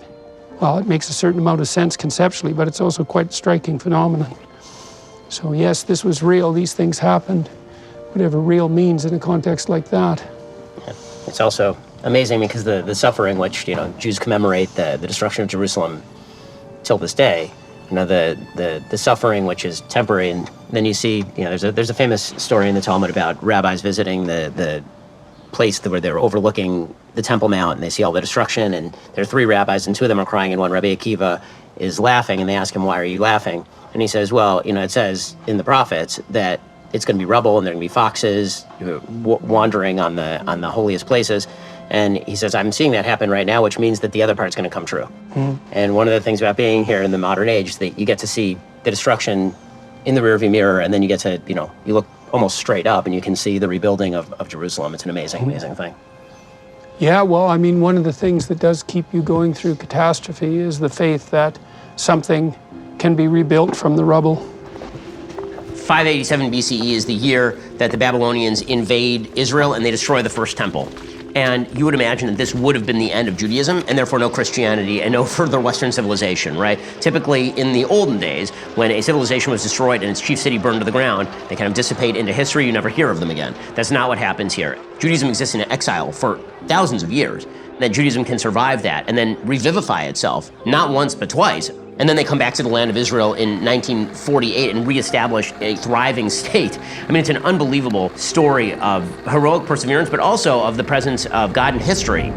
Speaker 1: well, it makes a certain amount of sense conceptually, but it's also quite a striking phenomenon. So yes, this was real, these things happened, whatever real means in a context like that.
Speaker 2: It's also amazing because the suffering which, Jews commemorate the destruction of Jerusalem till this day, the suffering which is temporary, and then you see, there's a famous story in the Talmud about rabbis visiting the place where they're overlooking the Temple Mount, and they see all the destruction, and there are 3 rabbis, and 2 of them are crying, and one, Rabbi Akiva, is laughing, and they ask him, why are you laughing? And he says, well, it says in the prophets that it's going to be rubble, and there are going to be foxes wandering on the holiest places. And he says, I'm seeing that happen right now, which means that the other part's going to come true. And one of the things about being here in the modern age is that you get to see the destruction in the rearview mirror, and then you get to, you look almost straight up and you can see the rebuilding of Jerusalem. It's an amazing, amazing thing.
Speaker 1: Yeah, well, I mean, one of the things that does keep you going through catastrophe is the faith that something can be rebuilt from the rubble.
Speaker 2: 587 BCE is the year that the Babylonians invade Israel and they destroy the first temple. And you would imagine that this would have been the end of Judaism, and therefore no Christianity and no further Western civilization, right? Typically, in the olden days, when a civilization was destroyed and its chief city burned to the ground, they kind of dissipate into history, you never hear of them again. That's not what happens here. Judaism exists in exile for thousands of years. Then Judaism can survive that and then revivify itself, not once but twice. And then they come back to the land of Israel in 1948 and reestablish a thriving state. I mean, it's an unbelievable story of heroic perseverance, but also of the presence of God in history.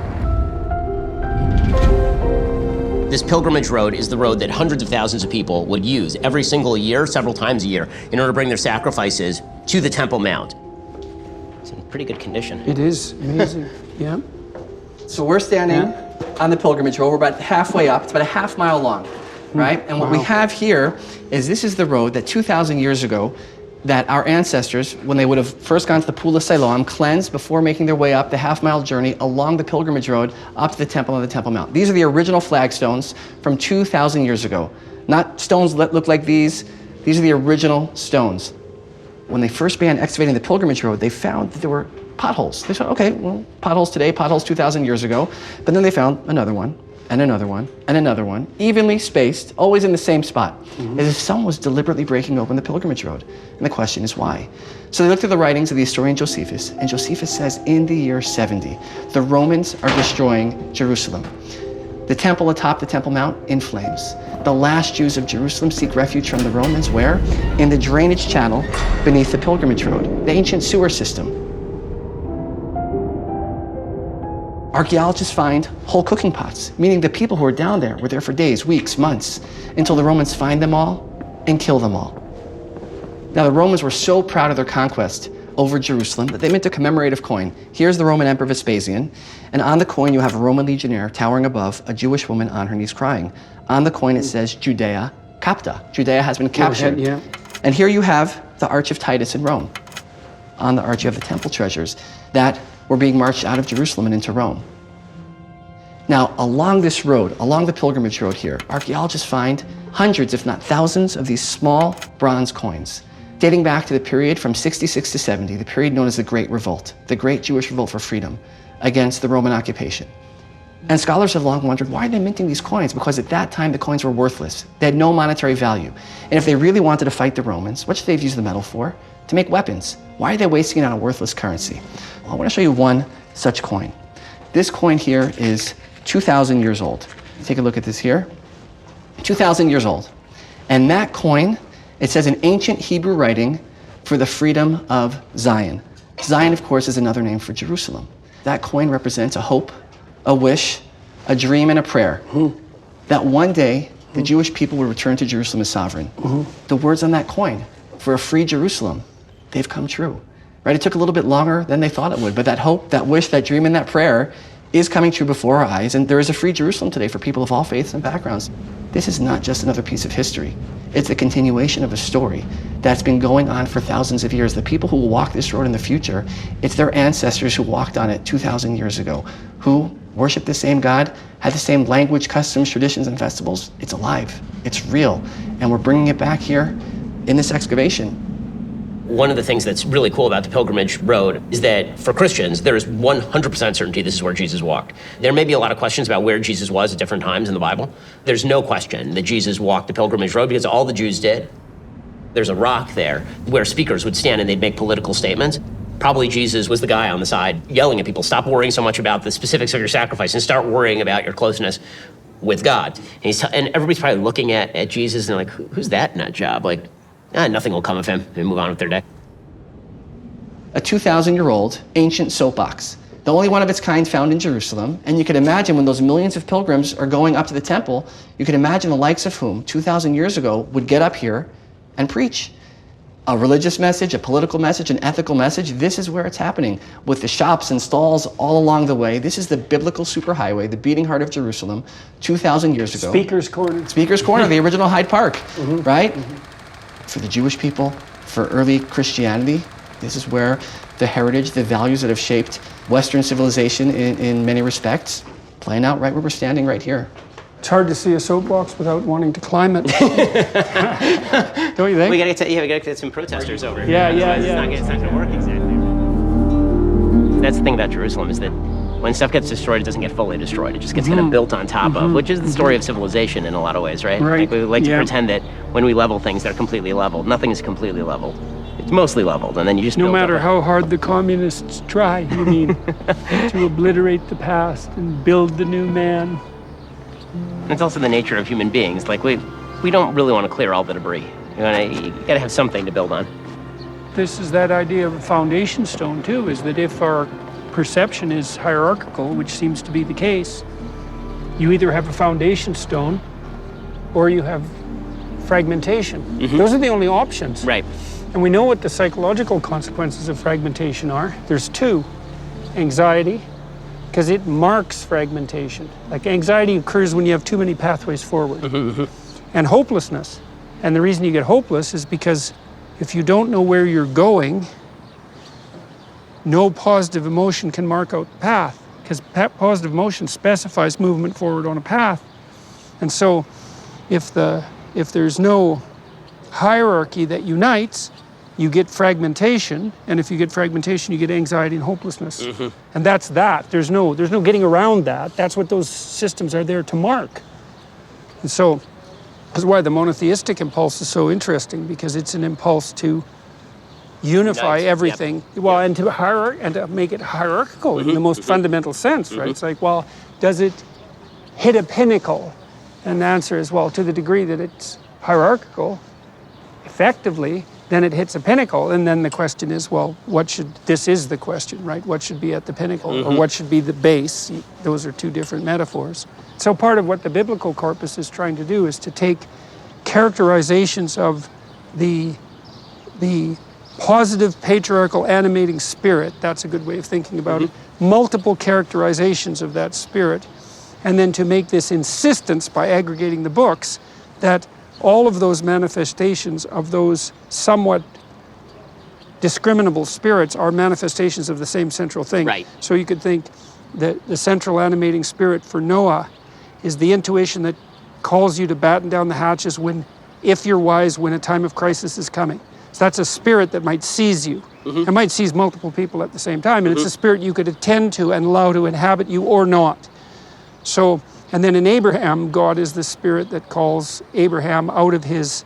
Speaker 2: This pilgrimage road is the road that hundreds of thousands of people would use every single year, several times a year, in order to bring their sacrifices to the Temple Mount. It's in pretty good condition.
Speaker 1: It is amazing, yeah.
Speaker 4: So we're standing on the pilgrimage road. We're about halfway up. It's about a half mile long. Right? And what we have here is this is the road that 2,000 years ago that our ancestors, when they would have first gone to the Pool of Siloam, cleansed before making their way up the half-mile journey along the pilgrimage road up to the temple on the Temple Mount. These are the original flagstones from 2,000 years ago. Not stones that look like these. These are the original stones. When they first began excavating the pilgrimage road, they found that there were potholes. They said, okay, well, potholes today, potholes 2,000 years ago. But then they found another one. and another one, evenly spaced, always in the same spot, as if someone was deliberately breaking open the pilgrimage road. And the question is why? So they looked at the writings of the historian Josephus, and Josephus says in the year 70, the Romans are destroying Jerusalem. The temple atop the Temple Mount in flames. The last Jews of Jerusalem seek refuge from the Romans where? In the drainage channel beneath the pilgrimage road, the ancient sewer system. Archaeologists find whole cooking pots, meaning the people who were down there were there for days, weeks, months, until the Romans find them all and kill them all. Now, the Romans were so proud of their conquest over Jerusalem that they mint a commemorative coin. Here's the Roman Emperor Vespasian, and on the coin you have a Roman legionnaire towering above a Jewish woman on her knees crying. On the coin it says Judea capta. Judea has been captured.
Speaker 1: Yeah.
Speaker 4: And here you have the Arch of Titus in Rome. On the arch you have the temple treasures that were being marched out of Jerusalem and into Rome. Now, along this road, along the pilgrimage road here, archaeologists find hundreds, if not thousands, of these small bronze coins, dating back to the period from 66 to 70, the period known as the Great Revolt, the Great Jewish Revolt for Freedom against the Roman occupation. And scholars have long wondered, why are they minting these coins? Because at that time, the coins were worthless. They had no monetary value. And if they really wanted to fight the Romans, what should they have used the metal for? To make weapons. Why are they wasting it on a worthless currency? Well, I want to show you one such coin. This coin here is 2,000 years old. Take a look at this here. 2,000 years old. And that coin, it says in ancient Hebrew writing, for the freedom of Zion. Zion, of course, is another name for Jerusalem. That coin represents a hope, a wish, a dream, and a prayer that one day the Jewish people will return to Jerusalem as sovereign. The words on that coin, for a free Jerusalem, they've come true. Right? It took a little bit longer than they thought it would, but that hope, that wish, that dream, and that prayer is coming true before our eyes, and there is a free Jerusalem today for people of all faiths and backgrounds. This is not just another piece of history. It's the continuation of a story that's been going on for thousands of years. The people who will walk this road in the future, it's their ancestors who walked on it 2,000 years ago, who worship the same God, had the same language, customs, traditions, and festivals. It's alive, it's real, and we're bringing it back here in this excavation.
Speaker 2: One of the things that's really cool about the pilgrimage road is that for Christians, there is 100% certainty this is where Jesus walked. There may be a lot of questions about where Jesus was at different times in the Bible. There's no question that Jesus walked the pilgrimage road because all the Jews did. There's a rock there where speakers would stand and they'd make political statements. Probably Jesus was the guy on the side yelling at people, stop worrying so much about the specifics of your sacrifice and start worrying about your closeness with God. And everybody's probably looking at Jesus and they're like, who's that nut job? Like, nothing will come of him, and move on with their day.
Speaker 4: A 2,000-year-old ancient soapbox, the only one of its kind found in Jerusalem. And you could imagine when those millions of pilgrims are going up to the temple, you could imagine the likes of whom 2,000 years ago would get up here and preach. A religious message, a political message, an ethical message. This is where it's happening with the shops and stalls all along the way. This is the biblical superhighway, the beating heart of Jerusalem, 2,000 years ago.
Speaker 1: Speaker's Corner.
Speaker 4: Speaker's Corner, the original Hyde Park, right? For the Jewish people, for early Christianity, this is where the heritage, the values that have shaped Western civilization in many respects, playing out right where we're standing right here.
Speaker 1: It's hard to see a soapbox without wanting to climb it. Don't you think?
Speaker 2: We gotta get some protesters over here.
Speaker 1: Yeah.
Speaker 2: It's not gonna work exactly. That's the thing about Jerusalem is that when stuff gets destroyed, it doesn't get fully destroyed. It just gets kind of built on top of, which is the story of civilization in a lot of ways, right?
Speaker 1: Right.
Speaker 2: Like we like to pretend that when we level things, they're completely leveled. Nothing is completely leveled. It's mostly leveled, and then you just
Speaker 1: No
Speaker 2: build
Speaker 1: matter
Speaker 2: up.
Speaker 1: how hard the communists try, you mean, to obliterate the past and build the new man.
Speaker 2: And it's also the nature of human beings. Like we don't really want to clear all the debris. You gotta have something to build on.
Speaker 1: This is that idea of a foundation stone, too, is that if our perception is hierarchical, which seems to be the case, you either have a foundation stone or you have fragmentation. Those are the only options.
Speaker 2: Right.
Speaker 1: And we know what the psychological consequences of fragmentation are. There's two. Anxiety, because it marks fragmentation. Like anxiety occurs when you have too many pathways forward. And hopelessness. And the reason you get hopeless is because if you don't know where you're going, no positive emotion can mark out the path, because positive emotion specifies movement forward on a path. And so if there's no hierarchy that unites, you get fragmentation, and if you get fragmentation, you get anxiety and hopelessness. And that's that. There's no getting around that. That's what those systems are there to mark. And so that's why the monotheistic impulse is so interesting, because it's an impulse to unify everything, and to make it hierarchical in the most fundamental sense, right? It's like, well, does it hit a pinnacle? And the answer is, well, to the degree that it's hierarchical, effectively, then it hits a pinnacle. And then the question is, well, this is the question, right? What should be at the pinnacle, or what should be the base? Those are two different metaphors. So part of what the biblical corpus is trying to do is to take characterizations of the positive patriarchal animating spirit, that's a good way of thinking about it, multiple characterizations of that spirit, and then to make this insistence by aggregating the books that all of those manifestations of those somewhat discriminable spirits are manifestations of the same central thing.
Speaker 2: Right.
Speaker 1: So you could think that the central animating spirit for Noah is the intuition that calls you to batten down the hatches if you're wise, when a time of crisis is coming. So that's a spirit that might seize you. It might seize multiple people at the same time, and it's a spirit you could attend to and allow to inhabit you or not. So, and then in Abraham, God is the spirit that calls Abraham out of his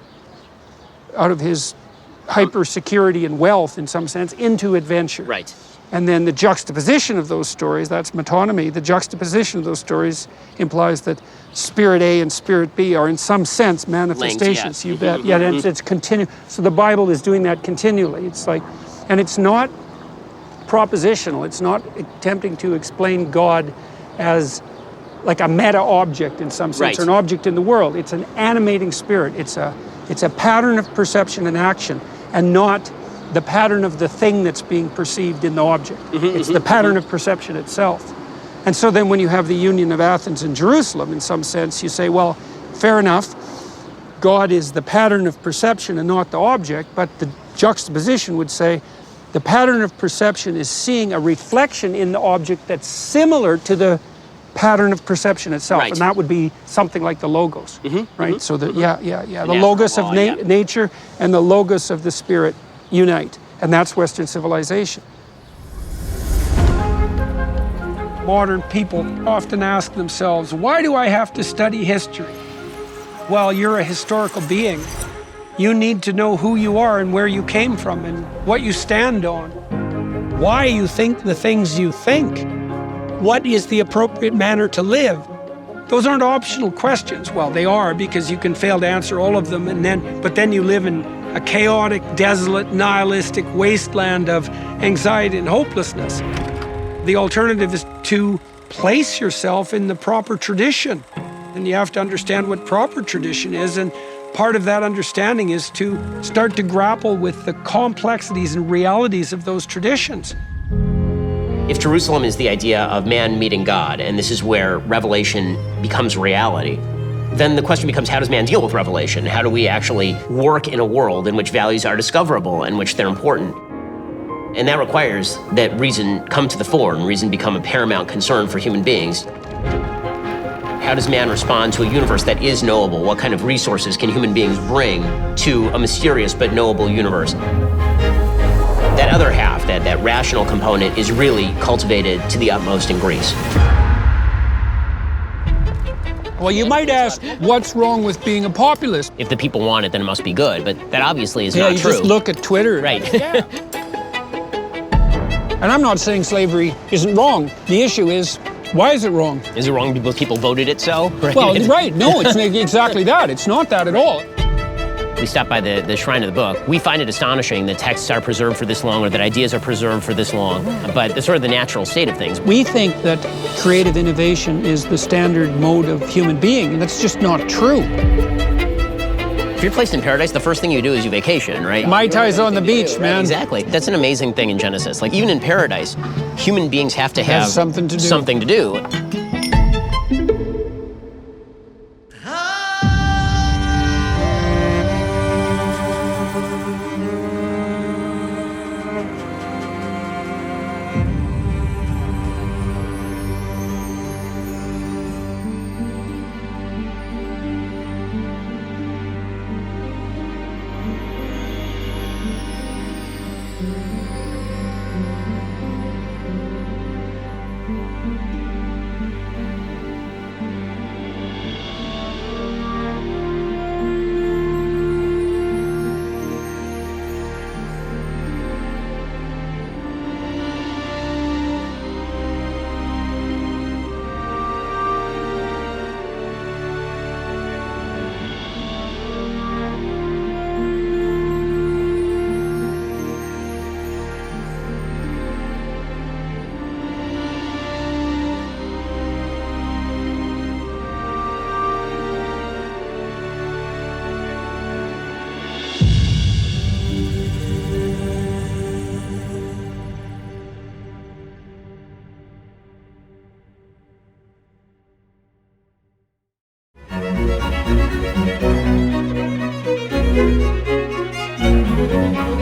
Speaker 1: hyper security and wealth, in some sense, into adventure.
Speaker 2: Right.
Speaker 1: And then the juxtaposition of those stories, that's metonymy, the juxtaposition of those stories implies that spirit A and spirit B are in some sense manifestations.
Speaker 2: Linked,
Speaker 1: You bet. Yeah, it's continu. So the Bible is doing that continually. It's like, and it's not propositional. It's not attempting to explain God as like a meta object in some sense, or an object in the world. It's an animating spirit. It's a pattern of perception and action, and not the pattern of the thing that's being perceived in the object. It's the pattern of perception itself. And so then when you have the union of Athens and Jerusalem, in some sense, you say, well, fair enough, God is the pattern of perception and not the object, but the juxtaposition would say the pattern of perception is seeing a reflection in the object that's similar to the pattern of perception itself, and that would be something like the logos, right? So the the logos of nature and the logos of the spirit unite, and that's Western civilization. Modern people often ask themselves, why do I have to study history? Well, you're a historical being. You need to know who you are and where you came from and what you stand on, why you think the things you think. What is the appropriate manner to live? Those aren't optional questions. Well, they are, because you can fail to answer all of them, but then you live in a chaotic, desolate, nihilistic wasteland of anxiety and hopelessness. The alternative is to place yourself in the proper tradition. And you have to understand what proper tradition is, and part of that understanding is to start to grapple with the complexities and realities of those traditions.
Speaker 2: If Jerusalem is the idea of man meeting God, and this is where revelation becomes reality, then the question becomes, how does man deal with revelation? How do we actually work in a world in which values are discoverable, in which they're important? And that requires that reason come to the fore and reason become a paramount concern for human beings. How does man respond to a universe that is knowable? What kind of resources can human beings bring to a mysterious but knowable universe? That other half, that rational component, is really cultivated to the utmost in Greece.
Speaker 1: Well, you might ask, what's wrong with being a populist?
Speaker 2: If the people want it, then it must be good, but that obviously is not
Speaker 1: you
Speaker 2: true.
Speaker 1: Just look at Twitter.
Speaker 2: Right.
Speaker 1: And I'm not saying slavery isn't wrong. The issue is, why is it wrong?
Speaker 2: Is it wrong because people voted it so? Right?
Speaker 1: Well, right. No, it's exactly that. It's not that at all.
Speaker 2: We stop by the shrine of the book. We find it astonishing that texts are preserved for this long, or that ideas are preserved for this long. But it's sort of the natural state of things.
Speaker 1: We think that creative innovation is the standard mode of human being, and that's just not true.
Speaker 2: If you're placed in paradise, the first thing you do is you vacation, right?
Speaker 1: Mai Tai's on the beach, man.
Speaker 2: Exactly. That's an amazing thing in Genesis. Like, even in paradise, human beings have to have
Speaker 1: something to do.
Speaker 2: Something to do.
Speaker 3: Bye.